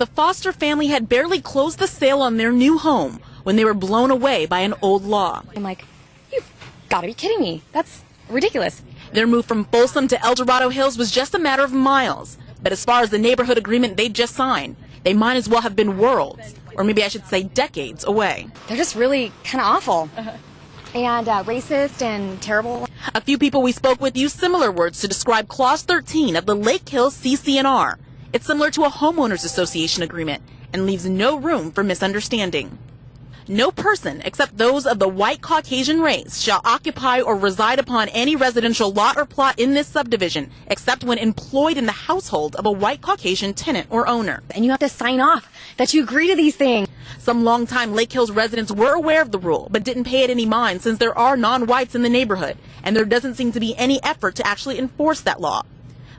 the Foster family had barely closed the sale on their new home when they were blown away by an old law. I'm like, you've got to be kidding me. That's ridiculous. Their move from Folsom to El Dorado Hills was just a matter of miles. But as far as the neighborhood agreement they just signed, they might as well have been worlds, or maybe I should say decades away. They're just really kind of awful and racist and terrible. A few people we spoke with used similar words to describe Clause 13 of the Lake Hills CC&R. It's similar to a homeowners association agreement and leaves no room for misunderstanding. No person except those of the white Caucasian race shall occupy or reside upon any residential lot or plot in this subdivision except when employed in the household of a white Caucasian tenant or owner. And you have to sign off that you agree to these things. Some longtime Lake Hills residents were aware of the rule but didn't pay it any mind since there are non-whites in the neighborhood and there doesn't seem to be any effort to actually enforce that law.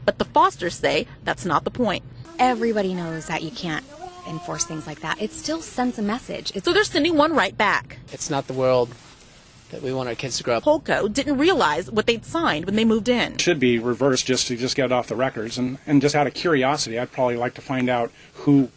But the Fosters say that's not the point. Everybody knows that you can't enforce things like that. It still sends a message. So they're sending one right back. It's not the world that we want our kids to grow up. Polko didn't realize what they'd signed when they moved in. It should be reversed just to get it off the records. And just out of curiosity, I'd probably like to find out who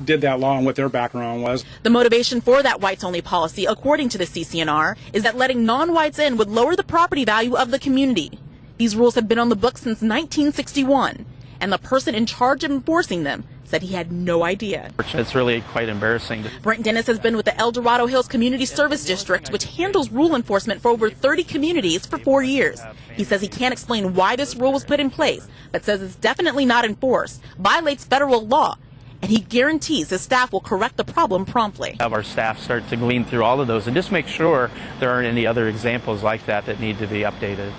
did that law and what their background was. The motivation for that whites-only policy, according to the CC&R, is that letting non-whites in would lower the property value of the community. These rules have been on the books since 1961, and the person in charge of enforcing them said he had no idea. It's really quite embarrassing. Brent Dennis has been with the El Dorado Hills Community Service District, which handles rule enforcement for over 30 communities for 4 years. He says he can't explain why this rule was put in place, but says it's definitely not enforced, violates federal law, and he guarantees his staff will correct the problem promptly. Have our staff start to glean through all of those and just make sure there aren't any other examples like that that need to be updated.